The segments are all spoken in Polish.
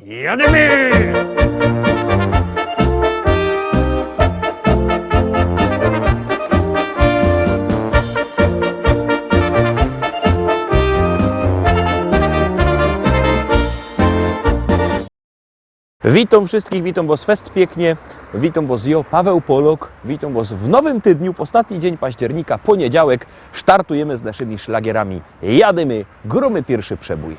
Jademy! Witam wszystkich, witam Was fest pięknie, witam Was ja, Paweł Polok, witam Was w nowym tygodniu, w ostatni dzień października, poniedziałek, startujemy z naszymi szlagierami. Jademy, gromy pierwszy przebój.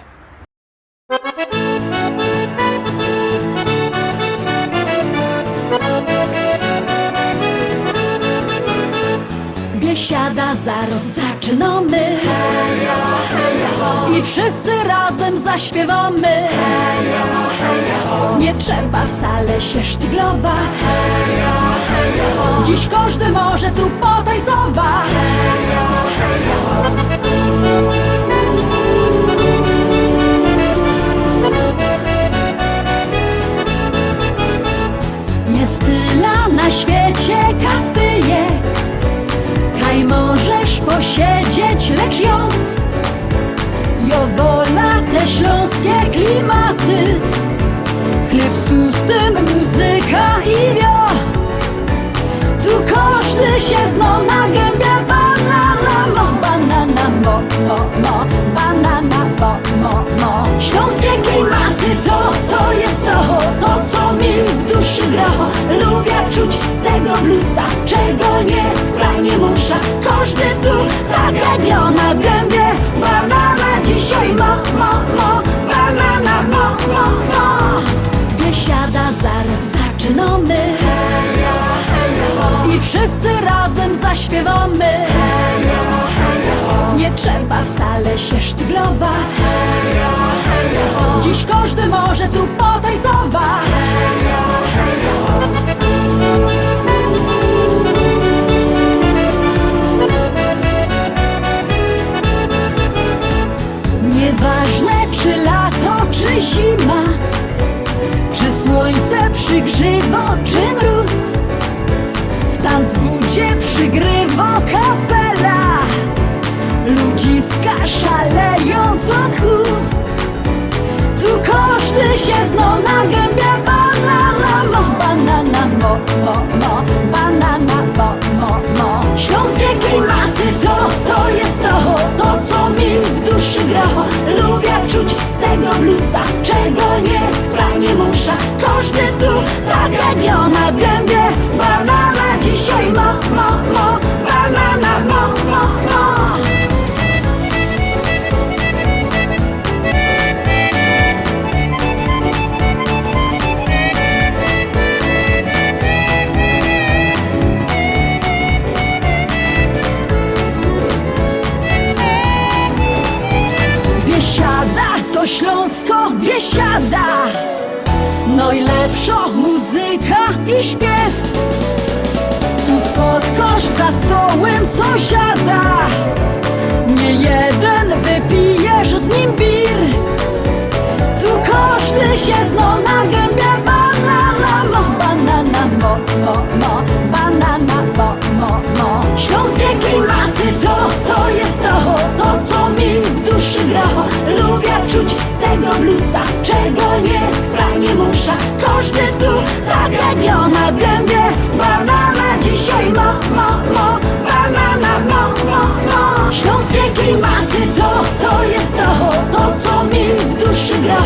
Biesiada, zaraz zaczynamy. Heja, heja, ho. I wszyscy razem zaśpiewamy. Heja, heja, ho. Nie trzeba wcale się sztyglować. Heja, heja, ho. Dziś każdy może tu potańcować. Heja, heja, ho. Jest tyle na świecie kafyjek, kaj możesz posiedzieć, lecz ją wola te śląskie klimaty. Chleb z tłustym, muzyka i wio. Tu każdy się zna na gębie. Banana mo, banana mo, mo, mo. Banana mo, mo, mo. Śląskie klimaty to jest to co mi w duszy gra. Lubię czuć tego bluesa, czego nie muszę. Każdy tu tak jak ja na gębie. Banana dzisiaj mo, mo, mo. Banana mo, mo, mo. Biesiada, zaraz zaczynamy. Heja, heja, ho. I wszyscy razem zaśpiewamy. Heja, heja, ho. Nie trzeba wcale się sztyglować. Heja, heja, ho. Dziś każdy może tu potańcować. Heja, heja, ho. Nieważne czy lato, czy zima, czy słońce przygrzywo, czy mróz, w tanzbudzie przygrywa kapela. Ludziska szalejąc od tchu. Tu każdy się zna na gębie. Banana mo, banana mo, mo, mo. Banana mo, mo, mo. Śląskie klimaty to jest to co mi w duszy gra. Lubię czuć tego bluesa, czego nie muszę. Każdy tu tak jak ja na gębie. Banana dzisiaj mo, mo, mo. Banana mo, mo, mo. Biesiada to Śląsko, Biesiada. Najlepsza muzyka i śpiew. Tu spotkasz za stołem sąsiada. Nie jeden wypijesz z nim bir. Tu każdy się zna na gębie. Banana mo, banana mo, mo, mo. Banana mo, mo, mo. Śląskie klimaty to jest to co mi w duszy gra. Lubię czuć tego bluesa, czego nie muszę. Każdy tu tak jak ja na gębie. Banana dzisiaj mo, mo, mo. Banana mo, mo, mo. Śląskie klimaty to jest to co mi w duszy gra.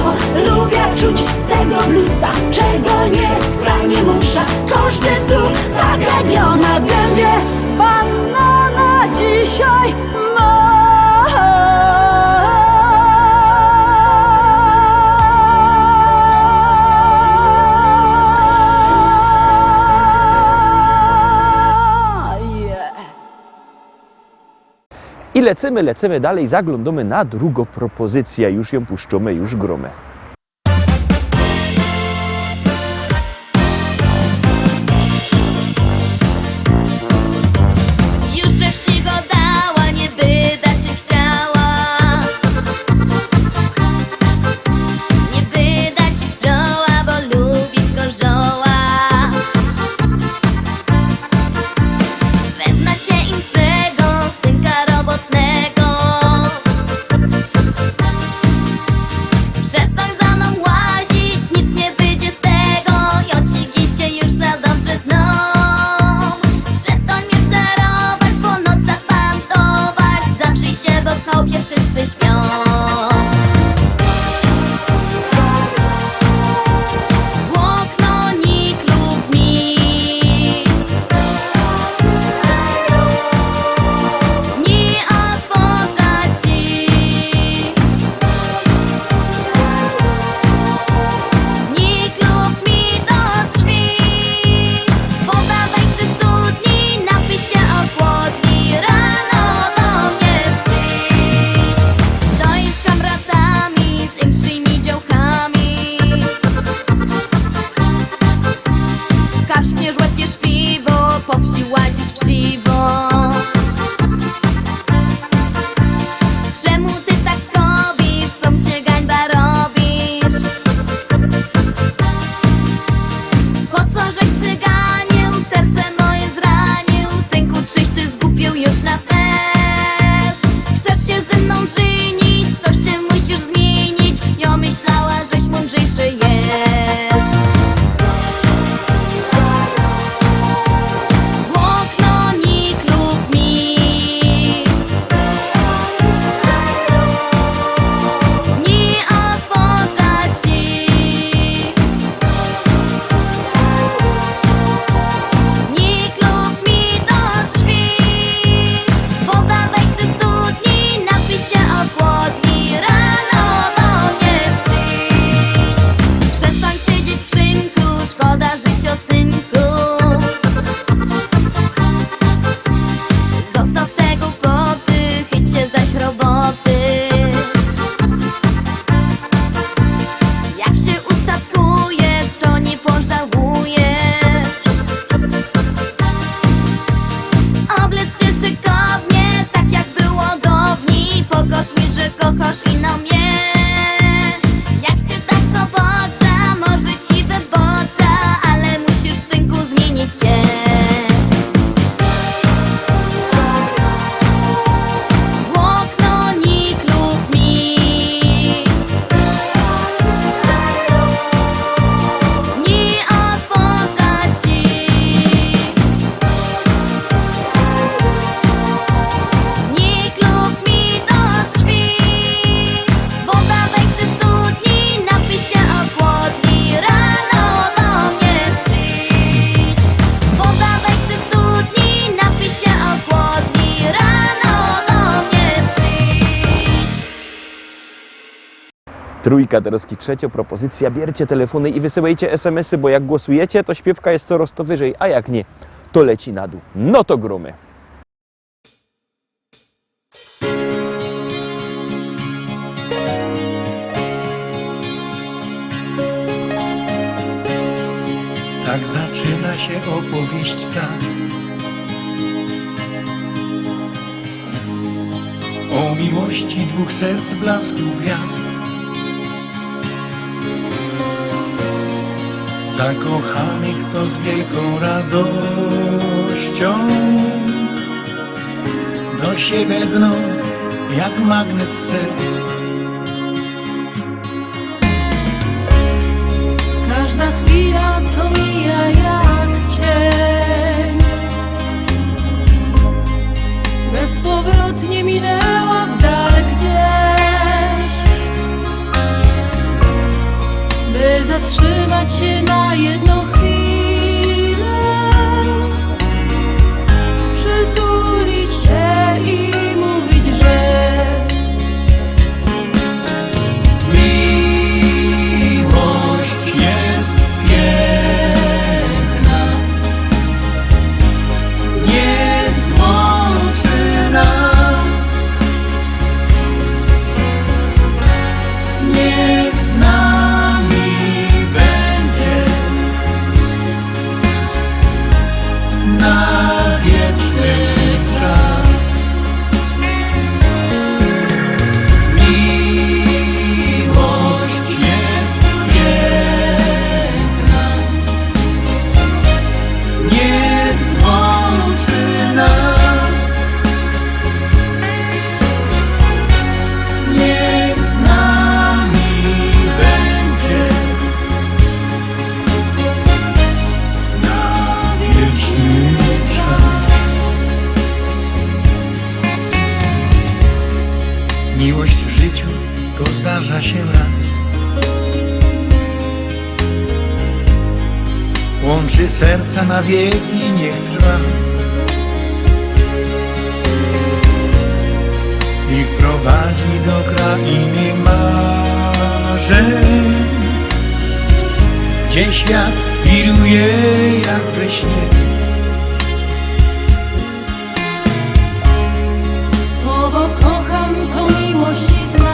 Lubię czuć tego bluesa, czego nie muszę. Każdy tu tak jak ja na gębie. Banana dzisiaj mo. I lecimy dalej, zaglądamy na drugą propozycję, już ją puszczamy, już gromy. Już żech ci go dała, nie wydać czy chciała. Nie wydać ci wrzoła, bo lubisz gorzoła. Wezna cię intrygą synka robotnego. Przez to Trójka Doroski Trzecio, propozycja, bierzcie telefony i wysyłajcie SMS-y, bo jak głosujecie, to śpiewka jest coraz to wyżej, a jak nie, to leci na dół. No to gromy. Tak zaczyna się opowieść ta o miłości dwóch serc blasku gwiazd, zakochanych, co z wielką radością do siebie lgną jak magnes serc. Każda chwila, co mija jak cień, bezpowrotnie minęła w dal gdzieś, by zatrzymać się na jedną chwilę, przytulić się i mówić, że Miłość jest piękna, niech złączy nas, niech z nami będzie na wieczny czas. Miłość jest piękna, niech złączy nas, niech z nami będzie na wieczny czas. Miłość w życiu to zdarza się raz, łączy serca na wieki, niech trwa i wprowadzi do krainy marzeń, gdzie świat wiruje jak we śnie. słowo kocham to miłość i znak.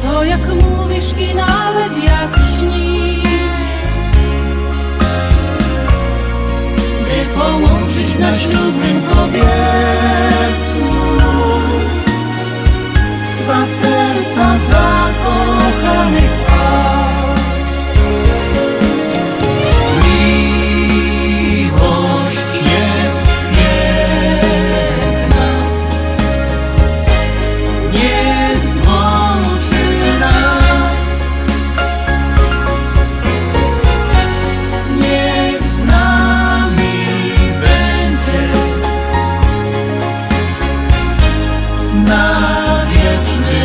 To jak mówisz i nawet jak śnisz, by połączyć na ślubnym kobiercu dwa serca zakochanych par. Miłość jest piękna, niech złączy nas, niech z nami będzie na wieczny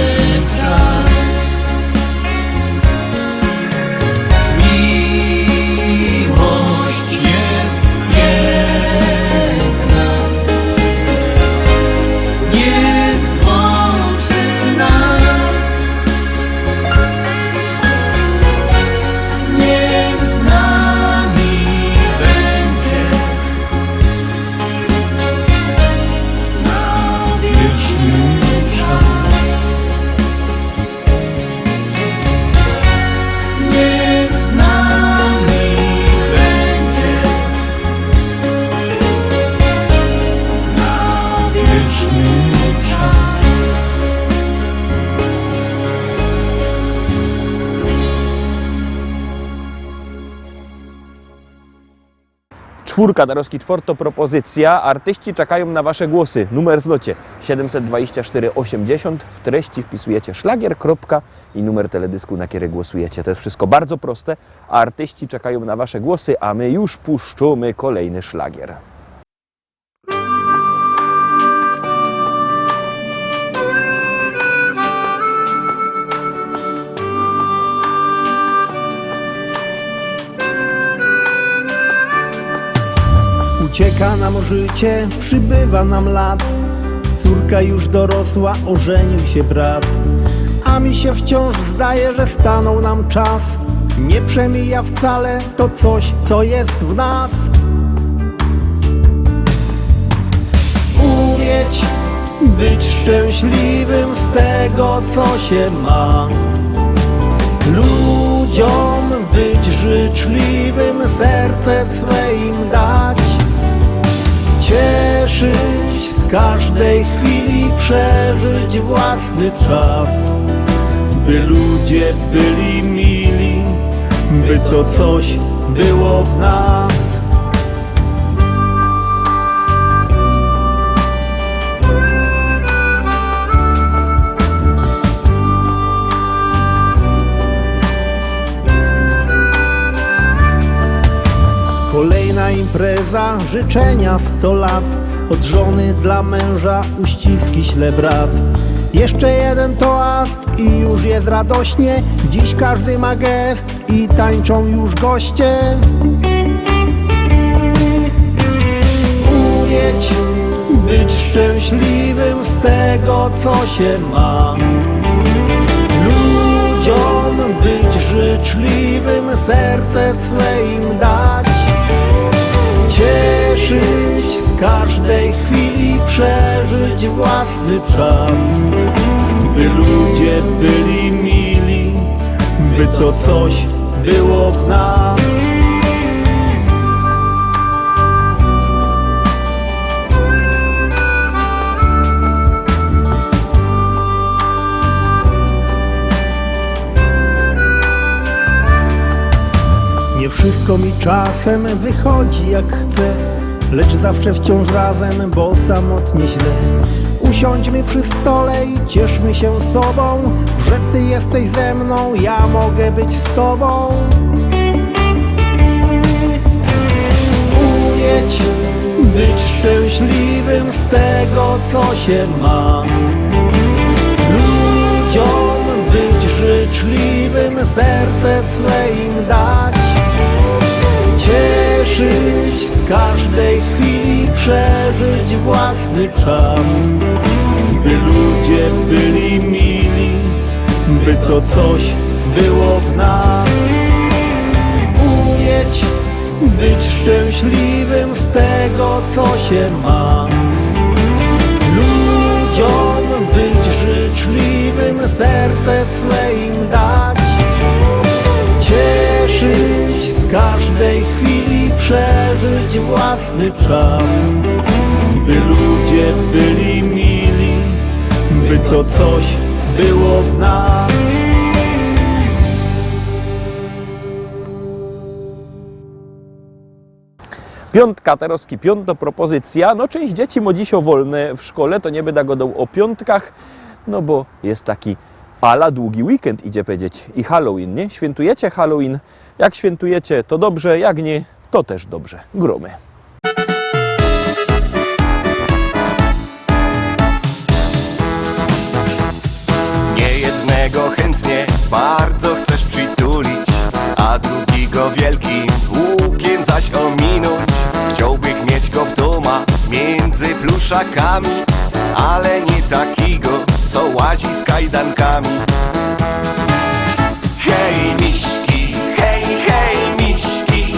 czas. Miłość jest piękna, niech złączy nas, niech z nami będzie na wieczny czas. Niech z nami będzie na wieczny czas. Czwórka Doroski Czwor to propozycja. Artyści czekają na Wasze głosy. Numer zlocie 724 80. W treści wpisujecie szlagier, kropka i numer teledysku, na który głosujecie. To jest wszystko bardzo proste. A artyści czekają na Wasze głosy, a my już puszczamy kolejny szlagier. Ucieka nam życie, przybywa nam lat, córka już dorosła, ożenił się brat. A mi się wciąż zdaje, że stanął nam czas. Nie przemija wcale to coś, co jest w nas. Umieć być szczęśliwym z tego, co się ma. Ludziom być życzliwym, serce swe im dać. Cieszyć z każdej chwili, przeżyć własny czas. By ludzie byli mili, by to coś było w nas. Kolejna impreza, życzenia 100 lat. Od żony dla męża uściski śle brat. Jeszcze jeden toast i już jest radośnie. Dziś każdy ma gest i tańczą już goście. Umieć być szczęśliwym z tego, co się ma. Ludziom być życzliwym, serce swe im dać. Cieszyć z każdej chwili, przeżyć własny czas. By ludzie byli mili, by to coś było w nas. Nie wszystko mi czasem wychodzi jak chcę, lecz zawsze wciąż razem, bo samotnie źle. Usiądźmy przy stole i cieszmy się sobą, że ty jesteś ze mną, ja mogę być z tobą. Umieć być szczęśliwym z tego, co się ma. Ludziom być życzliwym, serce swe im dać. Cieszyć z każdej chwili, przeżyć własny czas. By ludzie byli mili, by to coś było w nas. Umieć być szczęśliwym z tego, co się ma. Ludziom być życzliwym, serce swe im dać. Cieszyć z każdej chwili, przeżyć własny czas. By ludzie byli mili, by to coś było w nas. Piątka, teroski piąto propozycja. No część dzieci ma dziś wolne w szkole, to nie będę gadał o piątkach, no bo jest taki ala długi weekend, idzie powiedzieć, i Halloween, nie? Świętujecie Halloween? Jak świętujecie, to dobrze, jak nie, to też dobrze. Gromy. Niejednego chętnie bardzo chcesz przytulić, a drugiego wielkim łukiem zaś ominąć. Chciałbych mieć go w domu między pluszakami, ale nie takiego, co łazi z kajdankami. Hej miśki, hej miśki,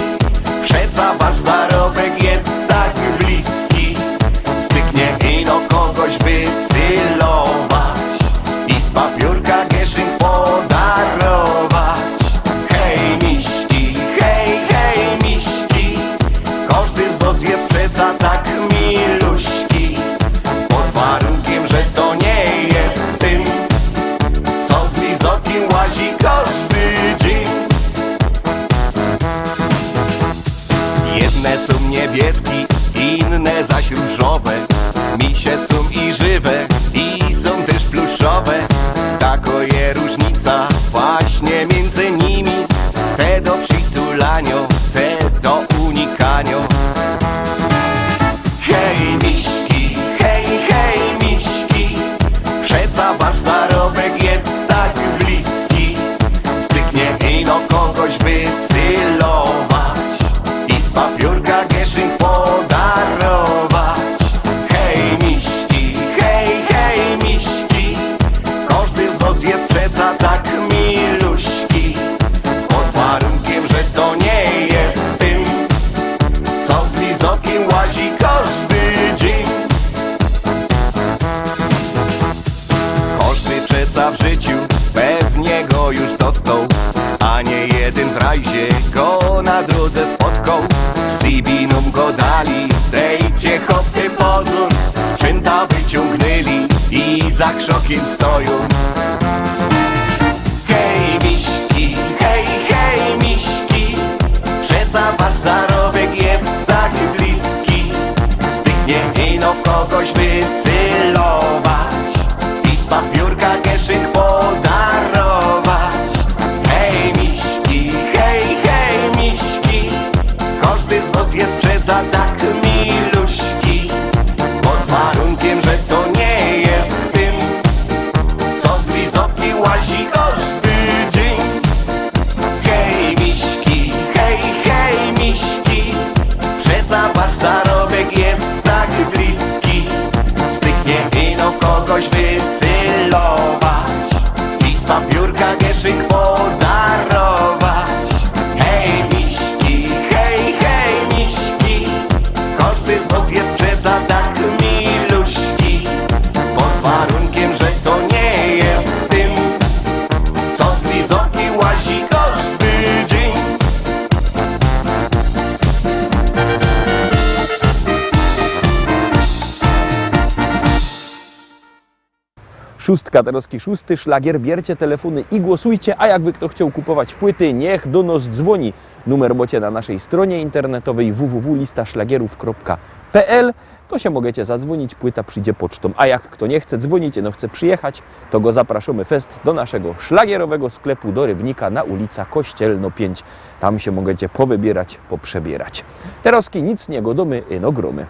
przeca wasz zarobek jest tak bliski. Styknie ino kogoś wycylować i z papiórka kieszeń podarować. Hej miśki, hej miśki, każdy z was jest przeca tak miluśki, pod warunkiem, że to nie jest tym, co z lizokiem łazi każdy dzień. Jedne są niebieskie, inne zaś różowe, misie są i żywe, i są też pluszowe. Tako je różnica właśnie między nimi, te do przytulania, te do unikania. Hej miśki, hej miśki, przeca wasz zarobek jest tak bliski. Styknie ino kogoś wycylować i z papiórka kieszeń podarować. Hej miśki, hej jeden w rajzie go na drodze spotkał. Z Sibiną go dali, dejcie chopy pozór. Sprzęta wyciągnęli i za krzokiem stoją. Hej miśki, hej miśki, przeca wasz zarobek jest tak bliski. Styknie ino w kogoś wycelować i z papiórka kieszeń podarować. Hej miśki, hej miśki, każdy z was jest przeca tak miluśki. Pod warunkiem, że to nie jest tym, co z lizotki łazi każdy dzień. Hej miśki, hej miśki, przeca wasz zarobek jest tak bliski. Styknie ino kogoś wycelować i z papiórka kieszeń podarować. Hej miśki, hej miśki, każdy z was jest przeca tak miluśki. Pod warunkiem, że to nie jest tym, co z lizotki łazi każdy dzień. Szóstka, Tarowski szósty, szlagier, biercie telefony i głosujcie, a jakby kto chciał kupować płyty, niech do nas dzwoni. Numer macie na naszej stronie internetowej www.listaszlagierów.pl. To się możecie zadzwonić, płyta przyjdzie pocztą. A jak kto nie chce dzwonić, no chce przyjechać, to go zapraszamy fest do naszego szlagierowego sklepu do Rybnika na ulica Kościelno 5. Tam się możecie powybierać, poprzebierać. Tarowski nic nie godomy, no gromy.